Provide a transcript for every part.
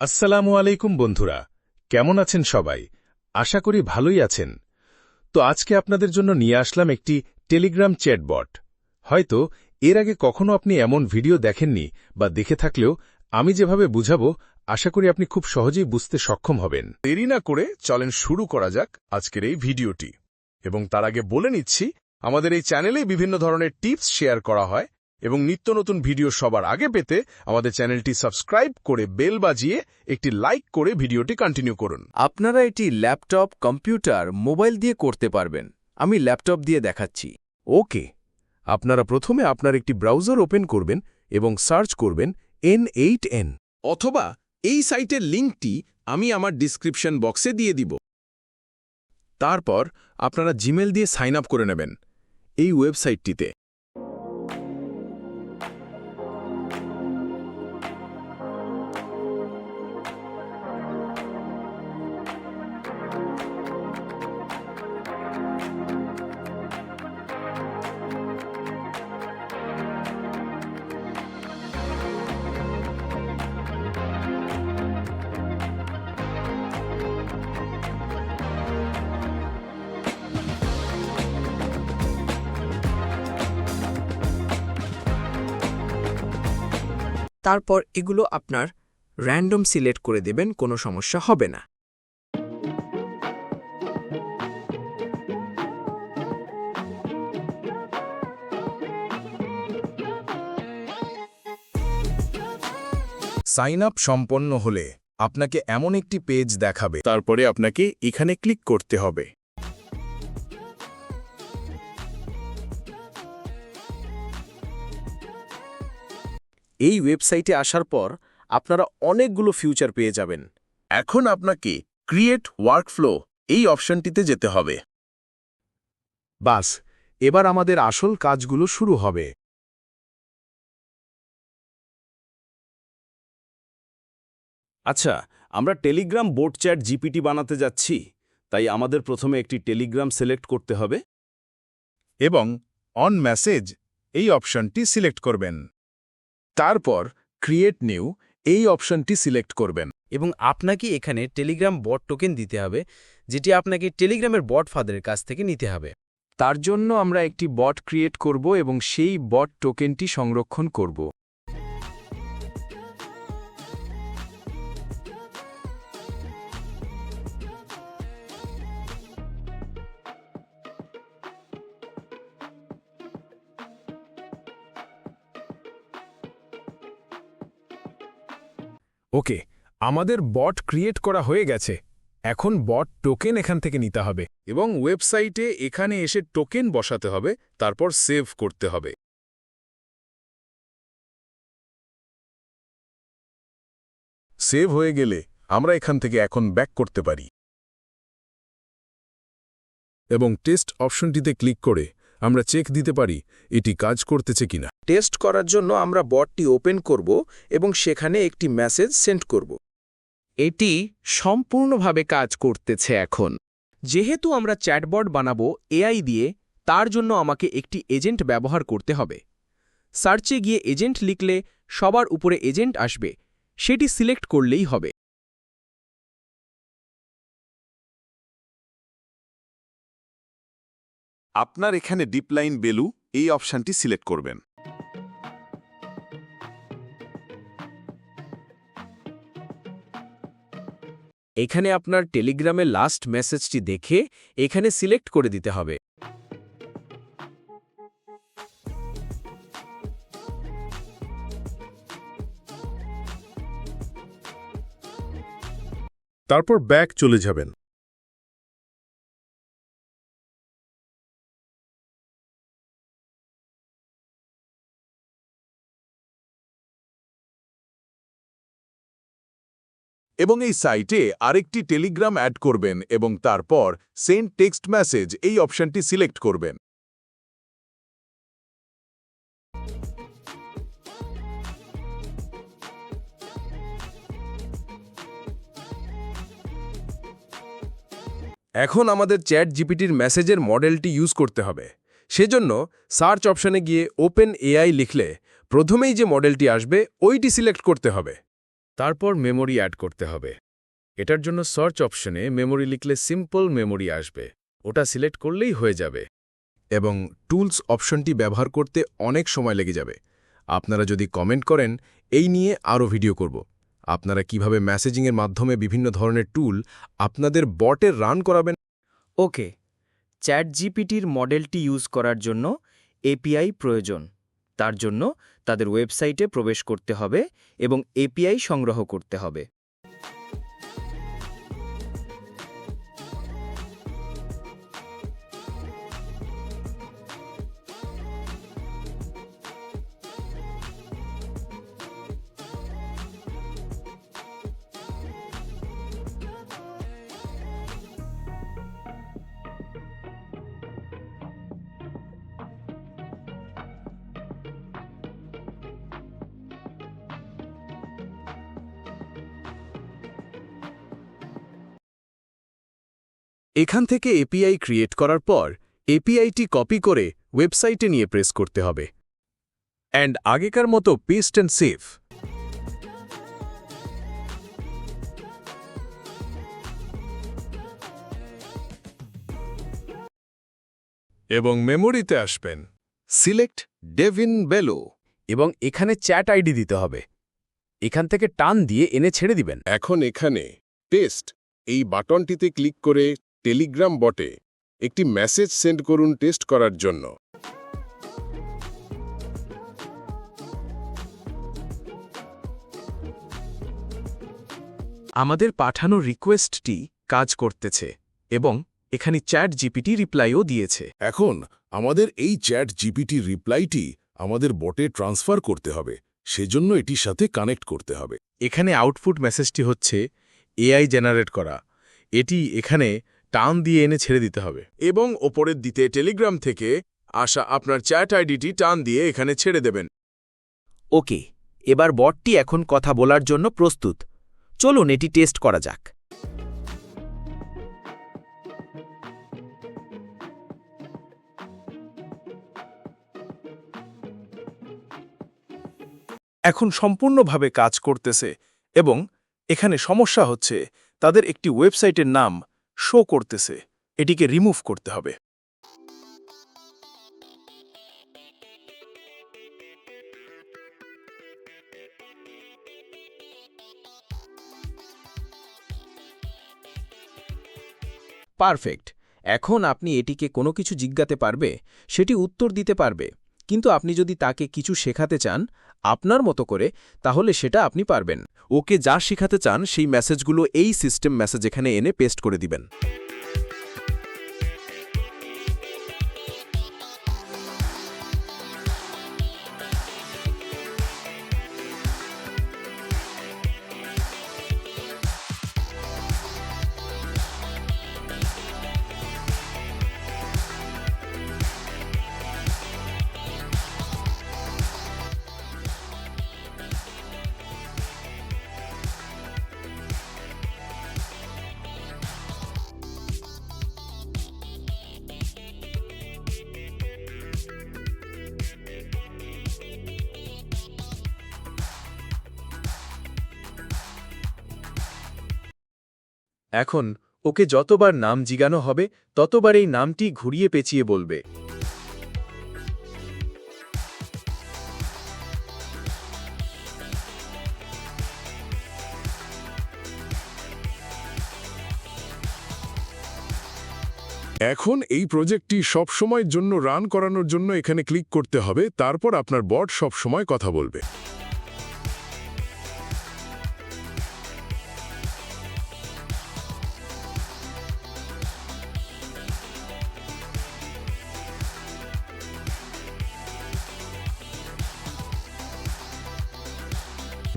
আসসালামু আলাইকুম বন্ধুরা, কেমন আছেন সবাই? আশা করি ভালোই আছেন। তো আজকে আপনাদের জন্য নিয়ে আসলাম একটি টেলিগ্রাম চ্যাটবট। হয়তো এর আগে কখনো আপনি এমন ভিডিও দেখেননি, বা দেখে থাকলেও আমি যেভাবে বুঝাবো আশা করি আপনি খুব সহজেই বুঝতে সক্ষম হবেন। দেরি না করে চলেন শুরু করা যাক আজকের এই ভিডিওটি। এবং তার আগে বলে নিচ্ছি, আমাদের এই চ্যানেলে বিভিন্ন ধরনের টিপস শেয়ার করা হয়, এবং নিত্য নতুন ভিডিও সবার আগে পেতে আমাদের চ্যানেলটি সাবস্ক্রাইব করে বেল বাজিয়ে একটি লাইক করে ভিডিওটি কন্টিনিউ করুন। আপনারা এটি ল্যাপটপ, কম্পিউটার, মোবাইল দিয়ে করতে পারবেন। আমি ল্যাপটপ দিয়ে দেখাচ্ছি। ওকে, আপনারা প্রথমে আপনার একটি ব্রাউজার ওপেন করবেন এবং সার্চ করবেন N8N, অথবা এই সাইটের লিঙ্কটি আমি আমার ডিসক্রিপশন বক্সে দিয়ে দিব। তারপর আপনারা জিমেল দিয়ে সাইন আপ করে নেবেন এই ওয়েবসাইটটিতে। তারপর এগুলো আপনার র্যান্ডম সিলেক্ট করে দেবেন, কোনো সমস্যা হবে না। সাইন আপ সম্পন্ন হলে আপনাকে এমন একটি পেজ দেখাবে। তারপরে আপনাকে এখানে ক্লিক করতে হবে। এই ওয়েবসাইটে আসার পর আপনারা অনেকগুলো ফিউচার পেয়ে যাবেন। এখন আপনাকে ক্রিয়েট ওয়ার্কফ্লো এই অপশনটিতে যেতে হবে। বাস, এবার আমাদের আসল কাজগুলো শুরু হবে। আচ্ছা, আমরা টেলিগ্রাম বোট চ্যাট জিপিটি বানাতে যাচ্ছি, তাই আমাদের প্রথমে একটি টেলিগ্রাম সিলেক্ট করতে হবে এবং অন মেসেজ এই অপশনটি সিলেক্ট করবেন। তারপর ক্রিয়েট নিউ এই অপশনটি সিলেক্ট করবেন। এবং আপনাকে এখানে টেলিগ্রাম বট টোকেন দিতে হবে, যেটি আপনাকে টেলিগ্রামের বট ফাদারের কাছ থেকে নিতে হবে। তার জন্য আমরা একটি বট ক্রিয়েট করব এবং সেই বট টোকেনটি সংরক্ষণ করব। ওকে, আমাদের বট ক্রিয়েট করা হয়ে গেছে। এখন বট টোকেন এখান থেকে নিতে হবে এবং ওয়েবসাইটে এখানে এসে টোকেন বসাতে হবে, তারপর সেভ করতে হবে। সেভ হয়ে গেলে আমরা এখান থেকে এখন ব্যাক করতে পারি এবং টেস্ট অপশনটিতে ক্লিক করে আমরা চেক দিতে পারি এটি কাজ করতেছে কিনা। টেস্ট করার জন্য আমরা বটটি ওপেন করব এবং সেখানে একটি মেসেজ সেন্ড করব। এটি সম্পূর্ণভাবে কাজ করতেছে এখন। যেহেতু আমরা চ্যাটবট বানাবো এআই দিয়ে, তার জন্য আমাকে একটি এজেন্ট ব্যবহার করতে হবে। সার্চে গিয়ে এজেন্ট লিখলে সবার উপরে এজেন্ট আসবে, সেটি সিলেক্ট করলেই হবে। আপনার এখানে ডিপলাইন বেলু এই অপশনটি সিলেক্ট করবেন। এখানে আপনার টেলিগ্রামের লাস্ট মেসেজটি দেখে এখানে সিলেক্ট করে দিতে হবে। তারপর ব্যাক চলে যাবেন। এবং এই সাইটে আরেকটি টেলিগ্রাম অ্যাড করবেন এবং তারপর সেন্ড টেক্সট মেসেজ এই অপশনটি সিলেক্ট করবেন। এখন আমাদের চ্যাট জিপিটির মেসেজের মডেলটি ইউজ করতে হবে। সেজন্য সার্চ অপশনে গিয়ে ওপেন এআই লিখলে প্রথমেই যে মডেলটি আসবে ওইটি সিলেক্ট করতে হবে। তারপর মেমোরি অ্যাড করতে হবে। এটার জন্য সার্চ অপশনে মেমোরি লিখলে সিম্পল মেমোরি আসবে, ওটা সিলেক্ট করলেই হয়ে যাবে। এবং টুলস অপশনটি ব্যবহার করতে অনেক সময় লেগে যাবে। আপনারা যদি কমেন্ট করেন, এই নিয়ে আরও ভিডিও করব। আপনারা কিভাবে মেসেজিংয়ের মাধ্যমে বিভিন্ন ধরনের টুল আপনাদের বটে রান করাবেন। ওকে, চ্যাট জিপিটির মডেলটি ইউজ করার জন্য এপিআই প্রয়োজন। তার জন্য তাদের ওয়েবসাইটে প্রবেশ করতে হবে এবং এপিআই সংগ্রহ করতে হবে। এখান থেকে এপিআই ক্রিয়েট করার পর এপিআইটি কপি করে ওয়েবসাইটে নিয়ে প্রেস করতে হবে। অ্যান্ড আগেকার মতো পেস্ট অ্যান্ড সেভ। এবং মেমোরিতে আসবেন, সিলেক্ট ডেভিন বেলো, এবং এখানে চ্যাট আইডি দিতে হবে। এখান থেকে টান দিয়ে এনে ছেড়ে দিবেন। এখন এখানে টেস্ট এই বাটনটিতে ক্লিক করে টেলিগ্রাম বটে একটি মেসেজ সেন্ড করুন টেস্ট করার জন্য। আমাদের পাঠানো রিকোয়েস্টটি কাজ করতেছে এবং এখানে চ্যাট জিপিটি রিপ্লাইও দিয়েছে। এখন আমাদের এই চ্যাট জিপিটি রিপ্লাইটি আমাদের বটে ট্রান্সফার করতে হবে, সেজন্য এটির সাথে কানেক্ট করতে হবে। এখানে আউটপুট মেসেজটি হচ্ছে এআই জেনারেট করা। এটি এখানে টান দিয়ে এনে ছেড়ে দিতে হবে এবং ওপরের দিতে টেলিগ্রাম থেকে আসা আপনার চ্যাট আইডিটি টান দিয়ে এখানে ছেড়ে দেবেন। ওকে, এবার বটটি এখন কথা বলার জন্য প্রস্তুত। চলুন এটি টেস্ট করা যাক। এখন সম্পূর্ণভাবে কাজ করতেছে এবং এখানে সমস্যা হচ্ছে তাদের একটি ওয়েবসাইটের নাম শো করতেছে, এটিকে রিমুভ করতে হবে। পারফেক্ট। এখন আপনি এটিকে কোনো কিছু জিজ্ঞাতে পারবে, সেটি উত্তর দিতে পারবে। কিন্তু আপনি যদি তাকে কিছু শেখাতে চান আপনার মতো করে, তাহলে সেটা আপনি পারবেন। ওকে যা শেখাতে চান সেই মেসেজগুলো এই সিস্টেম মেসেজ এখানে এনে পেস্ট করে দিবেন। এখন ওকে যতবার নাম জিজ্ঞানো হবে ততবার এই নামটি ঘুরিয়ে পেঁচিয়ে বলবে। এখন এই প্রজেক্টটি সবসময়ের জন্য রান করানোর জন্য এখানে ক্লিক করতে হবে, তারপর আপনার বট সবসময় কথা বলবে।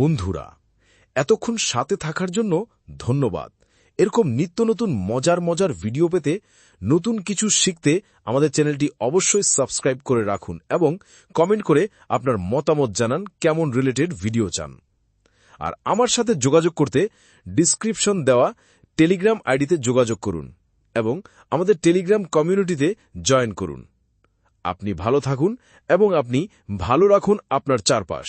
বন্ধুরা, এতক্ষণ সাথে থাকার জন্য ধন্যবাদ। এরকম নিত্য নতুন মজার মজার ভিডিও পেতে, নতুন কিছু শিখতে আমাদের চ্যানেলটি অবশ্যই সাবস্ক্রাইব করে রাখুন এবং কমেন্ট করে আপনার মতামত জানান কেমন রিলেটেড ভিডিও চান। আর আমার সাথে যোগাযোগ করতে ডিসক্রিপশন দেওয়া টেলিগ্রাম আইডিতে যোগাযোগ করুন এবং আমাদের টেলিগ্রাম কমিউনিটিতে জয়েন করুন। আপনি ভালো থাকুন এবং আপনি ভালো রাখুন আপনার চারপাশ।